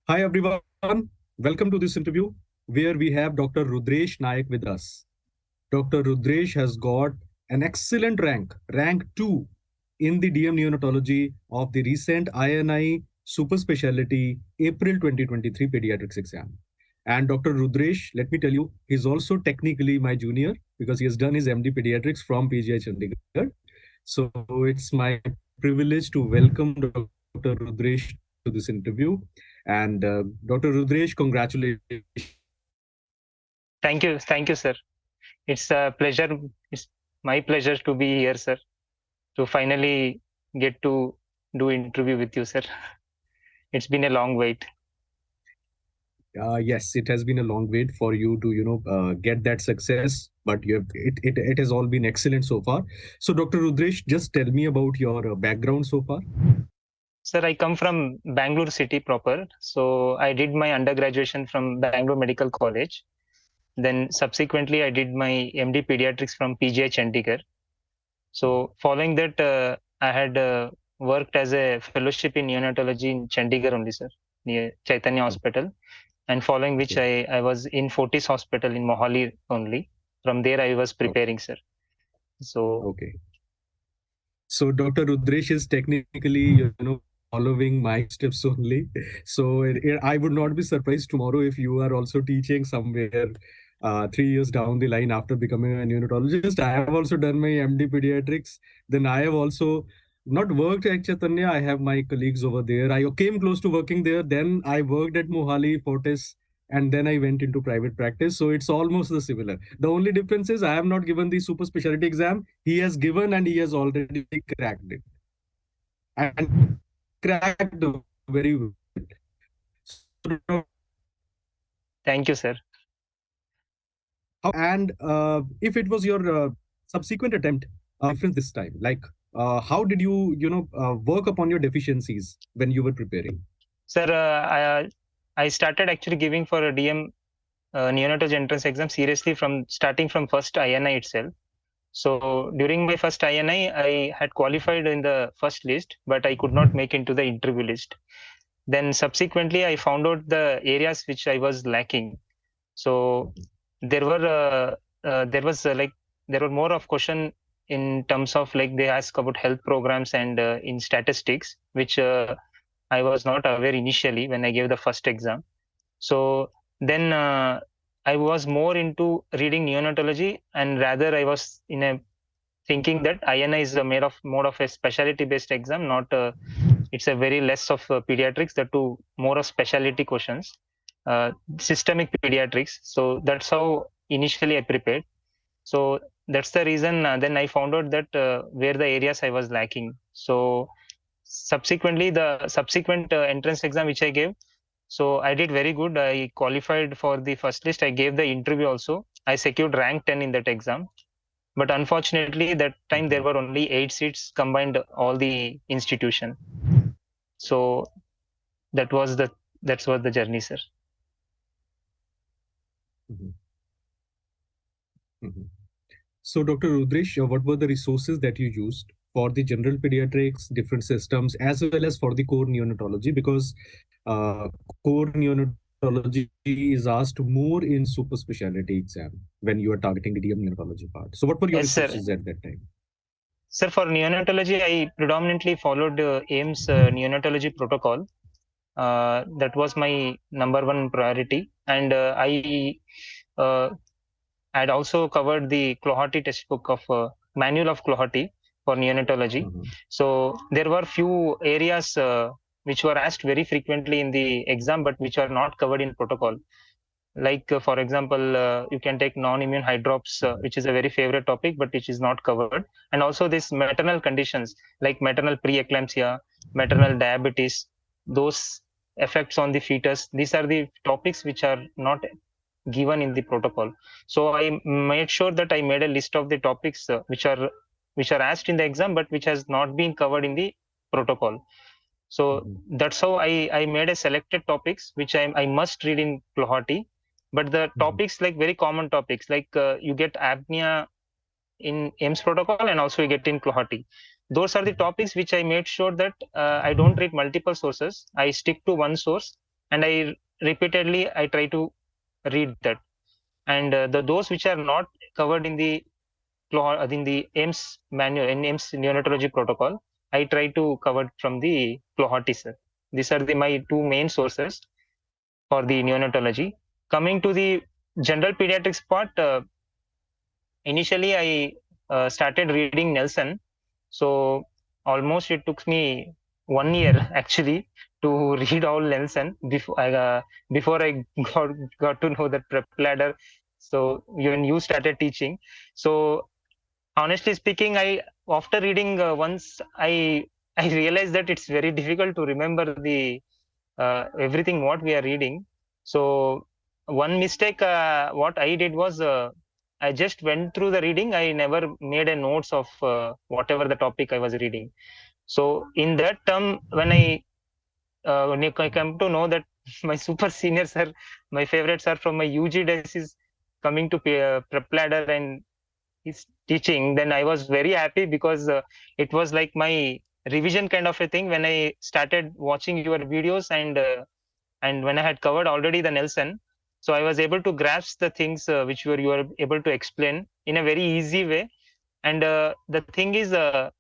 Hi everyone, welcome to this interview where we have Dr. Rudresh Naik with us. Dr. Rudresh has got an excellent rank 2 in the DM Neonatology of the recent INI Super Specialty April 2023 Pediatrics exam. And Dr. Rudresh, let me tell you, he's also technically my junior because he has done his MD Pediatrics from PGI Chandigarh. So it's my privilege to welcome Dr. Rudresh to this interview. And Dr. Rudresh, congratulations. Thank you, sir. It's a pleasure. It's my pleasure to be here, sir. To finally get to do interview with you, sir. It's been a long wait. Yes, it has been a long wait for you to, get that success, but it has all been excellent so far. So, Dr. Rudresh, just tell me about your background so far. Sir, I come from Bangalore city proper. So I did my undergraduation from Bangalore Medical College. Then subsequently, I did my MD Pediatrics from PGI Chandigarh. So following that, I had worked as a fellowship in neonatology in Chandigarh only, sir, near Chaitanya Hospital. And following which I was in Fortis Hospital in Mohali only. From there, I was preparing, sir. So Okay. So Dr. Rudresh is technically, following my steps only. So I would not be surprised tomorrow if you are also teaching somewhere 3 years down the line after becoming a neonatologist. I have also done my MD pediatrics. Then I have also not worked at Chaitanya. I have my colleagues over there. I came close to working there. Then I worked at Mohali Fortis, and then I went into private practice. So it's almost the similar. The only difference is I have not given the super specialty exam. He has given and he has already cracked it, and cracked very well. So, thank you, sir. and if it was your subsequent attempt, difference this time, like how did you, work upon your deficiencies when you were preparing? Sir, I started actually giving for a DM neonatology entrance exam seriously from starting from first INI itself. So during my first INI, I had qualified in the first list, but I could not make into the interview list. Then subsequently, I found out the areas which I was lacking. So there were there was like there were more of question in terms of like they ask about health programs and in statistics, which I was not aware initially when I gave the first exam. So then I was more into reading neonatology, and rather I was in a thinking that INI is a more of a specialty based exam, not it's a very less of pediatrics, that to more of specialty questions, systemic pediatrics. So that's how initially I prepared. So that's the reason. Then I found out that where the areas I was lacking. So subsequently, the subsequent entrance exam which I gave, so I did very good. I qualified for the first list. I gave the interview also. I secured rank 10 in that exam. But unfortunately, that time there were only 8 seats combined all the institution. So that was the journey, sir. Mhm. Mhm. So, Dr. Rudresh, what were the resources that you used for the general pediatrics, different systems, as well as for the core neonatology? Because core neonatology is asked more in super specialty exam when you are targeting the DM neonatology part. So, what were your Yes, sir. resources at that time? Sir, for neonatology, I predominantly followed AIMS neonatology protocol. That was my number one priority. And I had also covered the Cloherty textbook of manual of Cloherty for neonatology. So there were few areas which were asked very frequently in the exam, but which are not covered in protocol. Like for example, you can take non-immune hydrops, which is a very favorite topic, but which is not covered. And also this maternal conditions like maternal preeclampsia, maternal diabetes, those effects on the fetus. These are the topics which are not given in the protocol. So I made sure that I made a list of the topics which are asked in the exam, but which has not been covered in the protocol. So that's how I made a selected topics which I must read in Cloherty. But the topics like very common topics like you get apnea in AIMS protocol and also you get in Cloherty. Those are the topics which I made sure that I don't read multiple sources. I stick to one source and repeatedly I try to read that. And those which are not covered in the AIMS manual, in AIMS neonatology protocol, I try to cover from the Clohati, sir. These are my two main sources for the neonatology. Coming to the general pediatrics part, initially I started reading Nelson. So almost it took me 1 year actually to read all Nelson before I got to know that PrepLadder. So when you started teaching, so honestly speaking, I after reading once, I realized that it's very difficult to remember the everything what we are reading. So one mistake what I did was I just went through the reading. I never made a notes of whatever the topic I was reading. So in that term, when I come to know that my super seniors are my favorites are from my UG days is coming to PrepLadder and is teaching, then I was very happy because it was like my revision kind of a thing when I started watching your videos, and when I had covered already the Nelson, so I was able to grasp the things which you were able to explain in a very easy way. And the thing is, the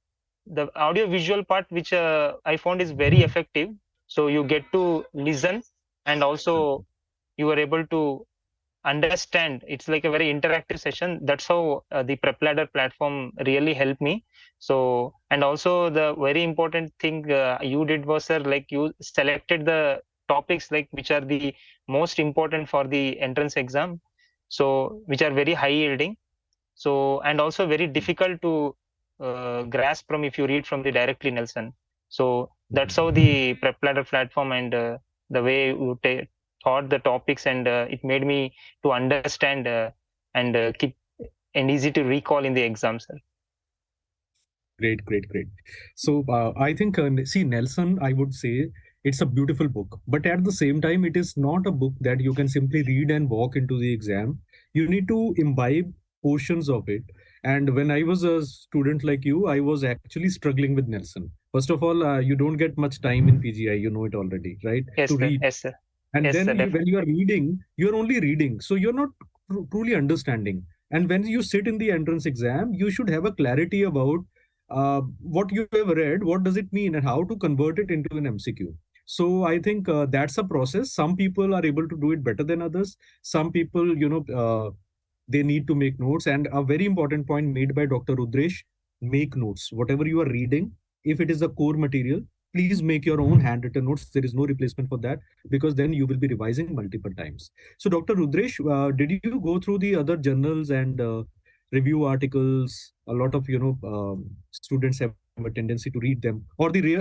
audio visual part which I found is very effective. So you get to listen, and also you were able to understand. It's like a very interactive session. That's how the PrepLadder platform really helped me. So, and also the very important thing you did was, sir, like you selected the topics like which are the most important for the entrance exam, so which are very high yielding, so and also very difficult to grasp from if you read from the directly Nelson. So that's how the PrepLadder platform and the way you thought the topics, and it made me to understand and keep and easy to recall in the exams. Great, great, great. So I think, see, Nelson, I would say it's a beautiful book, but at the same time, it is not a book that you can simply read and walk into the exam. You need to imbibe portions of it. And when I was a student like you, I was actually struggling with Nelson. First of all, you don't get much time in PGI, you know it already, right? Yes, To sir. read. Yes, sir. And Yes, then sir. when you are reading, you're only reading. So you're not truly understanding. And when you sit in the entrance exam, you should have a clarity about what you have read, what does it mean, and how to convert it into an MCQ. So I think that's a process. Some people are able to do it better than others. Some people, they need to make notes. And a very important point made by Dr. Rudresh: make notes. Whatever you are reading, if it is the core material, please make your own handwritten notes. There is no replacement for that, because then you will be revising multiple times. So, Dr. Rudresh, did you go through the other journals and review articles? A lot of students have a tendency to read them, or the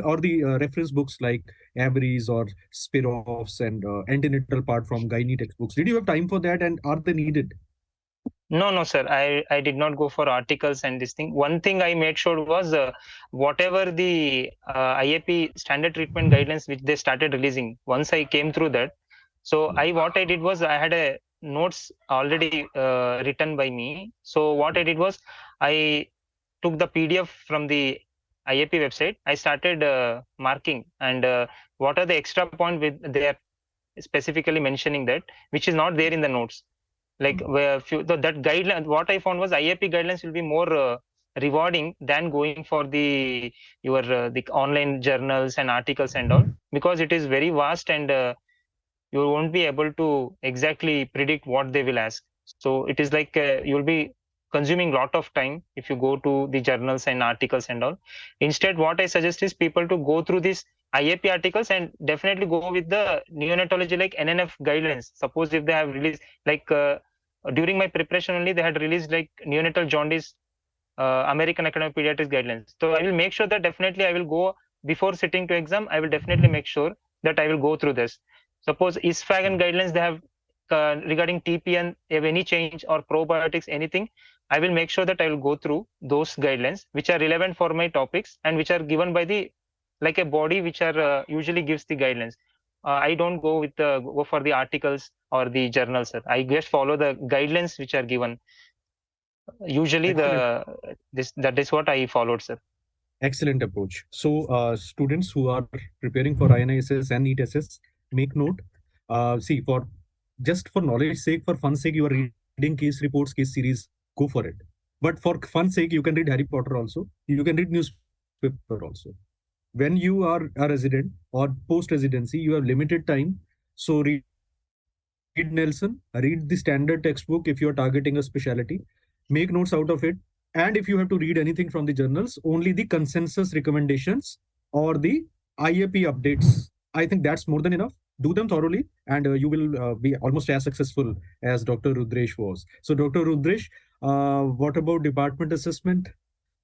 reference books like Avery's or Spiroff's and antenatal part from gynae textbooks. Did you have time for that, and are they needed? No, no, sir. I did not go for articles and this thing. One thing I made sure was whatever the IAP standard treatment guidelines which they started releasing. Once I came through that, so what I did was I had a notes already written by me. So what I did was I took the PDF from the IAP website. I started marking, and what are the extra point with they are specifically mentioning that which is not there in the notes, like where that guideline. What I found was IAP guidelines will be more rewarding than going for the online journals and articles and all, because it is very vast, and you won't be able to exactly predict what they will ask. So it is like you'll be consuming lot of time if you go to the journals and articles and all. Instead, what I suggest is people to go through these IAP articles and definitely go with the neonatology like NNF guidelines. Suppose if they have released like during my preparation only, they had released like neonatal jaundice American Academy of Pediatrics guidelines. So I will make sure that definitely I will go before sitting to exam. I will definitely make sure that I will go through this. Suppose ISFAGAN guidelines they have regarding TPN, if any change or probiotics, anything, I will make sure that I will go through those guidelines which are relevant for my topics and which are given by the like a body which are usually gives the guidelines. I don't go with the go for the articles or the journals, sir. I just follow the guidelines which are given. Usually Excellent. that is what I followed, sir. Excellent approach. So, students who are preparing for INISS and NEET SS, make note. See, for just for knowledge sake, for fun sake, you are reading case reports, case series, go for it. But for fun sake, you can read Harry Potter also. You can read newspaper also. When you are a resident or post residency, you have limited time. So read Nelson, read the standard textbook if you are targeting a specialty, make notes out of it. And if you have to read anything from the journals, only the consensus recommendations or the IAP updates. I think that's more than enough. Do them thoroughly, and you will be almost as successful as Dr. Rudresh was. So, Dr. Rudresh, what about department assessment?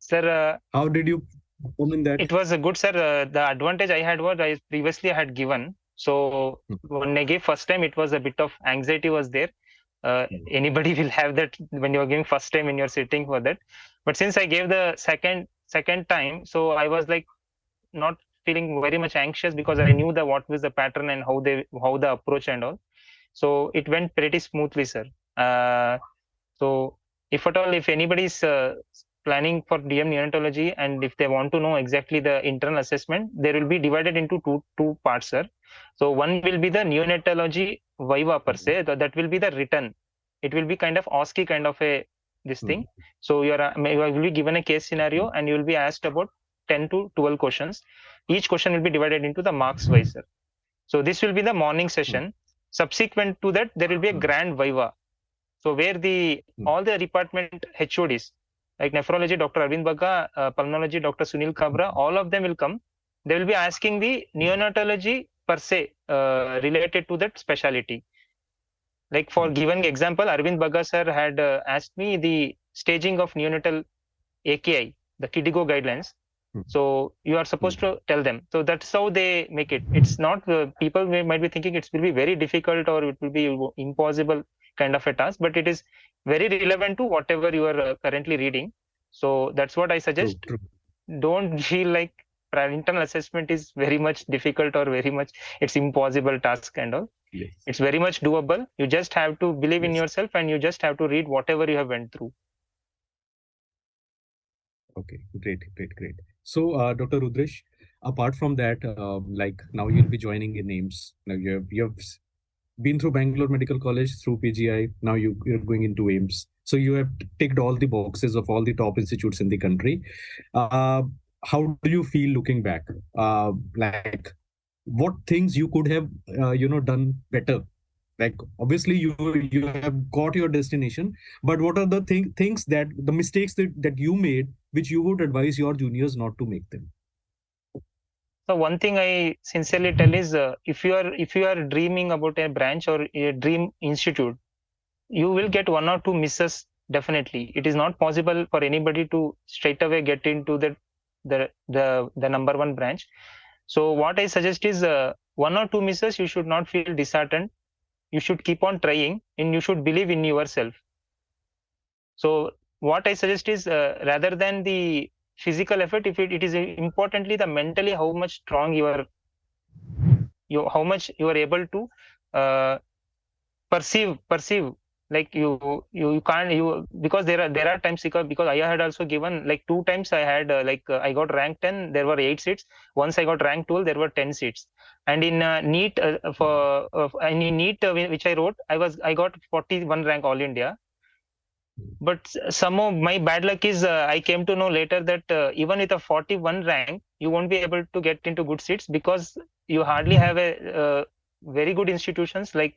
Sir, How did you perform in that? it was a good, sir. The advantage I had was I previously had given. So Hmm. when I gave first time, it was a bit of anxiety was there. Anybody will have that when you're giving first time when you're sitting for that. But since I gave the second time, so I was like not feeling very much anxious because I knew the what was the pattern and how the approach and all. So it went pretty smoothly, sir. Uh, so if at all, if anybody is planning for DM neonatology and if they want to know exactly the internal assessment, there will be divided into two parts, sir. So one will be the neonatology viva per se. That will be the written. It will be kind of OSCE kind of a this Hmm. thing. So you will be given a case scenario and you will be asked about 10 to 12 questions. Each question will be divided into the marks wise, sir. So this will be the morning Hmm. session. Subsequent to that, there will be a grand viva. So where the Hmm. all the department HODs like nephrology, Dr. Arvind Bagga, pulmonology, Dr. Sunil Kabra, all of them will come. They will be asking the neonatology per se related to that specialty. Like for Hmm. given example, Arvind Bagga sir had asked me the staging of neonatal AKI, the KIDIGO guidelines. Hmm. So you are Hmm. supposed to tell them. So that's how they make it. It's not people might be thinking it will be very difficult or it will be impossible kind of a task, but it is very relevant to whatever you are currently reading. So that's what I True, suggest. true. Don't feel like internal assessment is very much difficult or very much it's impossible task and all. Yes. It's very much doable. You just have to believe in Yes. yourself and you just have to read whatever you have went through. Okay. Great. Great. Great. So, Dr. Rudresh, apart from that, like now you'll be joining in AIMS. Now you have been through Bangalore Medical College through PGI. Now you're going into AIMS. So you have ticked all the boxes of all the top institutes in the country. Uh, how do you feel looking back? Like what things you could have done better? Like obviously you have got your destination, but what are the things that the mistakes that you made which you would advise your juniors not to make them? So one thing I sincerely tell is if you are dreaming about a branch or a dream institute, you will get one or two misses definitely. It is not possible for anybody to straight away get into the number one branch. So what I suggest is one or two misses you should not feel disheartened. You should keep on trying and you should believe in yourself. So what I suggest is rather than the physical effort, if it is importantly the mentally how much strong you how much you are able to uh, perceive like you can't you because there are times because I had also given like two times I had I got rank 10, there were 8 seats. Once I got rank 12, there were 10 seats. And in neat for and in neat which I wrote, I got 41 rank all India. But some of my bad luck is I came to know later that even with a 41 rank you won't be able to get into good seats because you hardly have a very good institutions like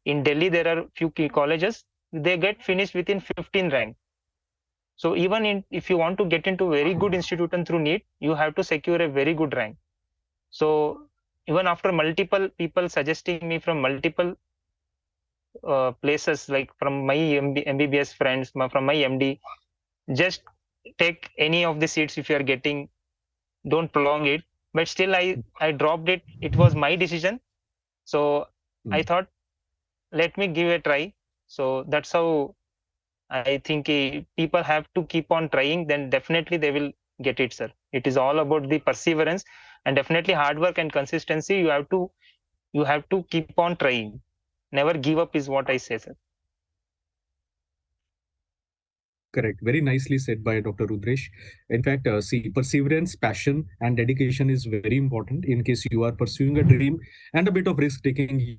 in Delhi there are few key colleges, they get finished within 15 rank. So even if you want to get into very good institution through NEET, you have to secure a very good rank. So even after multiple people suggesting me from multiple places, like from my MBBS friends, from my MD, just take any of the seats if you are getting, don't prolong it. But still I dropped it. It was my decision. So I Hmm. thought, let me give a try. So that's how I think people have to keep on trying, then definitely they will get it, sir. It is all about the perseverance and definitely hard work and consistency. You have to keep on trying. Never give up is what I say, sir. Correct. Very nicely said by Dr. Rudresh. In fact, see, perseverance, passion, and dedication is very important in case you are pursuing a dream, and a bit of risk taking.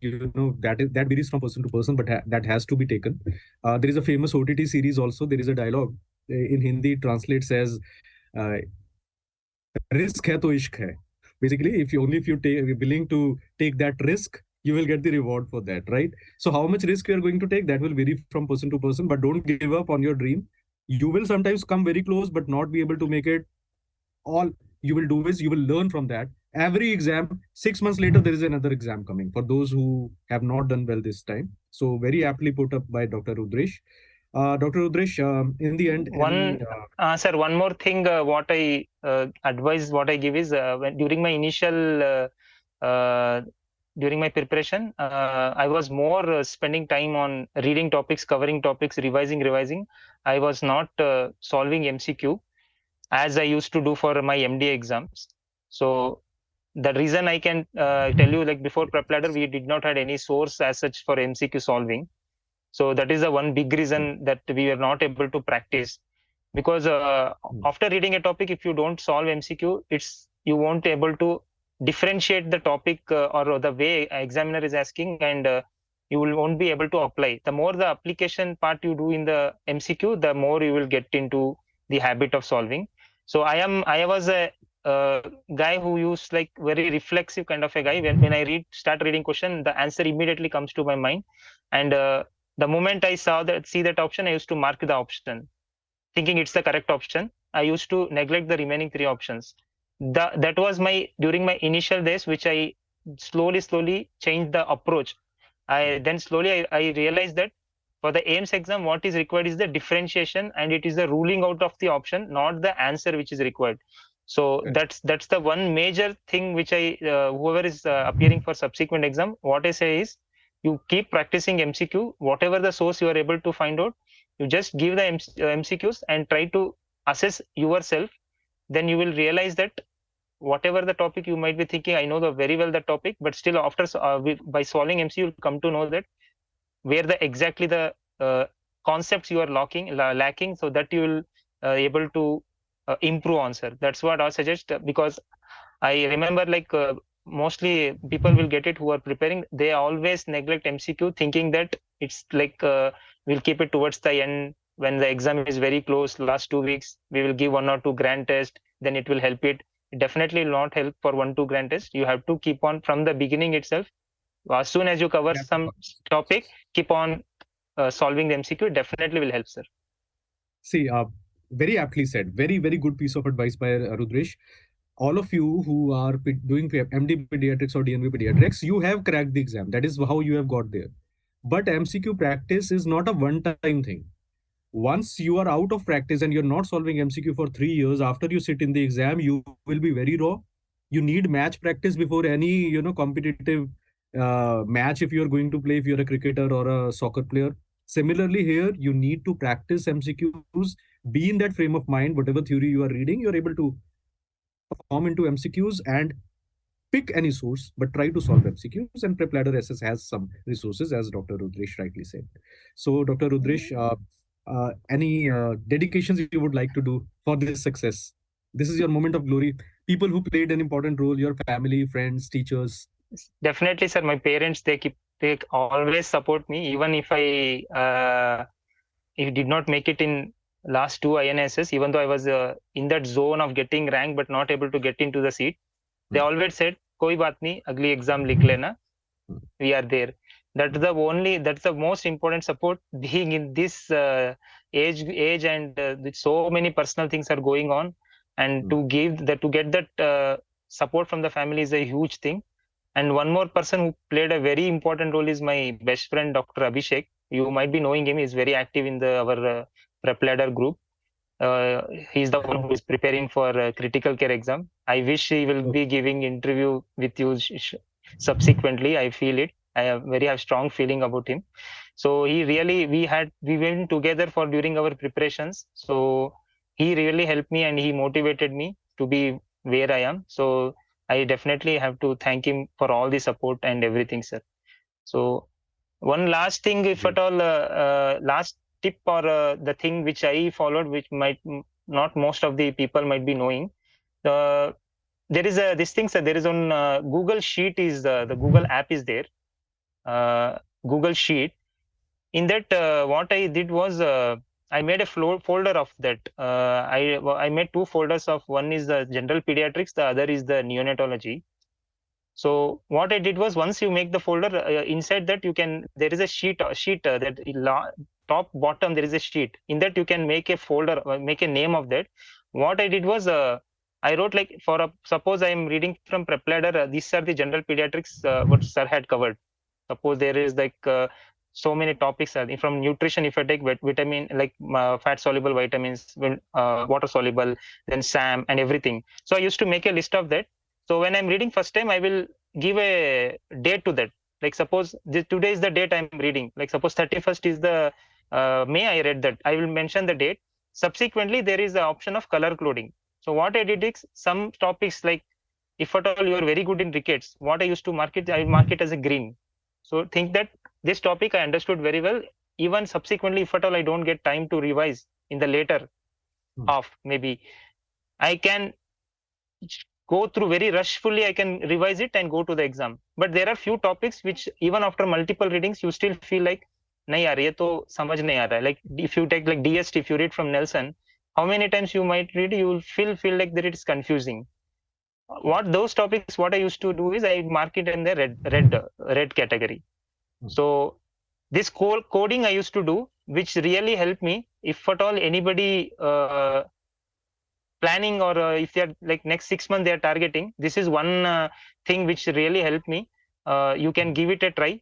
That varies from person to person, but that has to be taken. There is a famous OTT series also. There is a dialogue in Hindi translates as uh, risk hai to ishq hai. Basically, if you take willing to take that risk, you will get the reward for that, right? So how much risk you are going to take, that will vary from person to person, but don't give up on your dream. You will sometimes come very close but not be able to make it. All you will do is you will learn from that. Every exam, 6 months later, there is another exam coming for those who have not done well this time. So very aptly put up by Dr. Rudresh. Dr. Rudresh, in the end, any Sir, one more thing, what I advise, what I give is during my initial during my preparation, I was more spending time on reading topics, covering topics, revising. I was not solving MCQ as I used to do for my MD exams. So the reason I can tell you, like before PrepLadder, we did not had any source as such for MCQ solving. So that is the one big reason that we were not able to practice, because after reading a topic, if you don't solve MCQ, it's you won't able to differentiate the topic or the way examiner is asking, and you won't be able to apply. The more the application part you do in the MCQ, the more you will get into the habit of solving. So I was a guy who used like very reflexive kind of a guy. When I start reading question, the answer immediately comes to my mind, and the moment I see that option, I used to mark the option, thinking it's the correct option. I used to neglect the remaining three options. That was my during my initial days, which I slowly changed the approach. I then slowly I realized that for the AIMS exam, what is required is the differentiation, and it is the ruling out of the option, not the answer which is required. So that's the one major thing which I whoever is appearing for subsequent exam, what I say is, you keep practicing MCQ, whatever the source you are able to find out, you just give the MCQs and try to assess yourself. Then you will realize that whatever the topic you might be thinking, I know the very well the topic, but still after by solving MCQ, you'll come to know that where the exactly the concepts you are lacking, so that you will able to improve answer. That's what I suggest, because I remember like mostly people will get it who are preparing. They always neglect MCQ, thinking that it's like we'll keep it towards the end when the exam is very close. Last 2 weeks, we will give one or two grand test. Then it will help it. It definitely will not help for 1-2 grand test. You have to keep on from the beginning itself. As soon as you cover some topic, keep on solving the MCQ. It definitely will help, sir. See, very aptly said. Very, very good piece of advice by Rudresh. All of you who are doing MD pediatrics or DNB pediatrics, you have cracked the exam. That is how you have got there. But MCQ practice is not a one-time thing. Once you are out of practice and you're not solving MCQ for 3 years, after you sit in the exam, you will be very raw. You need match practice before any competitive match, if you're going to play, if you're a cricketer or a soccer player. Similarly, here you need to practice MCQs, be in that frame of mind. Whatever theory you are reading, you're able to perform into MCQs and pick any source, but try to solve MCQs. And PrepLadder SS has some resources, as Dr. Rudresh rightly said. So, Dr. Rudresh, any dedications you would like to do for this success? This is your moment of glory. People who played an important role, your family, friends, teachers. Definitely, sir. My parents, they always support me, even if did not make it in last two INSS, even though I was in that zone of getting rank but not able to get into the seat. They always said, "Koi baat nahi, agli exam likh lena. We are there." That's the most important support. Being in this age, and with so many personal things are going on, and to get that support from the family is a huge thing. And one more person who played a very important role is my best friend, Dr. Abhishek. You might be knowing him. He's very active in our PrepLadder group. He's the one who is preparing for critical care exam. I wish he will be giving interview with you subsequently. I feel it. I have very strong feeling about him. So he really, we went together for during our preparations. So he really helped me and he motivated me to be where I am. So I definitely have to thank him for all the support and everything, sir. So one last thing, if at all, last tip or the thing which I followed, which might not most of the people might be knowing. There is a this thing, sir. There is on Google Sheet is the Google app is there. Google Sheet. In that, what I did was I made a folder of that. I made two folders of, one is the general pediatrics, the other is the neonatology. So what I did was, once you make the folder, inside that there is a sheet that top bottom there is a sheet. In that you can make a folder, make a name of that. What I did was I wrote like, suppose I am reading from PrepLadder, these are the general pediatrics what sir had covered. Suppose there is like so many topics from nutrition. If I take vitamin, like fat soluble vitamins, water soluble, then SAM and everything. So I used to make a list of that. So when I'm reading first time, I will give a date to that. Like suppose today is the date I'm reading. Like suppose 31st is the May I read that. I will mention the date. Subsequently, there is the option of color coding. So what I did is, some topics, like if at all you are very good in rickets, what I used to mark it, I mark it as a green. So think that this topic I understood very well. Even subsequently, if at all I don't get time to revise in the later half, maybe I can go through very rushfully, I can revise it and go to the exam. But there are few topics which even after multiple readings, you still feel like, nahi yaar, ye to samajh nahi aa raha hai. Like if you take like DST, if you read from Nelson, how many times you might read, you will feel like that it is confusing. What those topics, what I used to do is I mark it in the red category. So this coding I used to do, which really helped me. If at all anybody planning, or if they are like next 6 months they are targeting, this is one thing which really helped me. You can give it a try.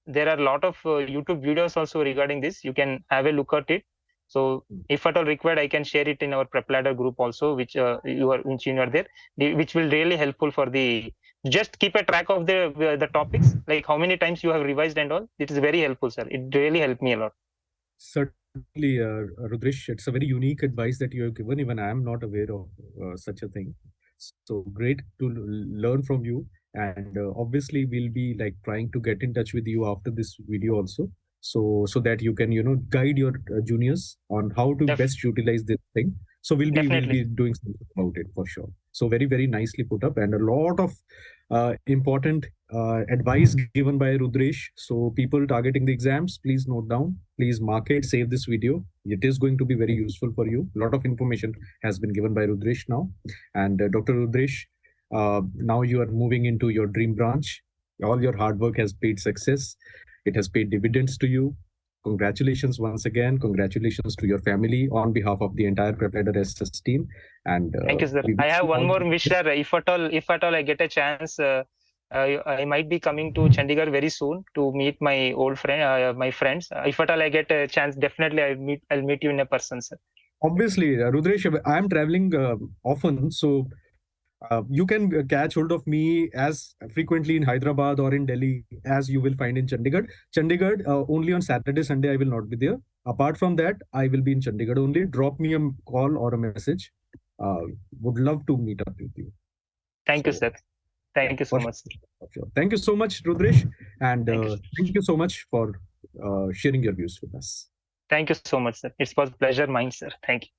There are a lot of YouTube videos also regarding this. You can have a look at it. So if at all required, I can share it in our PrepLadder group also, which you are there, which will really helpful for the, just keep a track of the topics, like how many times you have revised and all. It is very helpful, sir. It really helped me a lot. Certainly, Rudresh, it's a very unique advice that you have given. Even I am not aware of such a thing. So great to learn from you. And obviously, we'll be like trying to get in touch with you after this video also, so that you can guide your juniors on how to best utilize this thing. So we'll be doing something about it for sure. So very nicely put up, and a lot of important advice given by Rudresh. So people targeting the exams, please note down, please mark it, save this video. It is going to be very useful for you. A lot of information has been given by Rudresh now. And Dr. Rudresh, now you are moving into your dream branch. All your hard work has paid success. It has paid dividends to you. Congratulations once again. Congratulations to your family on behalf of the entire PrepLadder SS team. And thank you, sir. I have one more wish, sir. If at all I get a chance, I might be coming to Chandigarh very soon to meet my old friend, my friends. If at all I get a chance, definitely I'll meet you in a person, sir. Obviously, Rudresh, I am traveling often, so you can catch hold of me as frequently in Hyderabad or in Delhi as you will find in Chandigarh. Chandigarh, only on Saturday, Sunday, I will not be there. Apart from that, I will be in Chandigarh only. Drop me a call or a message. Would love to meet up with you. Thank you, sir. Thank you so much. Sure. Thank you so much, Rudresh. And thank you so much for sharing your views with us. Thank you so much, sir. It was a pleasure mine, sir. Thank you.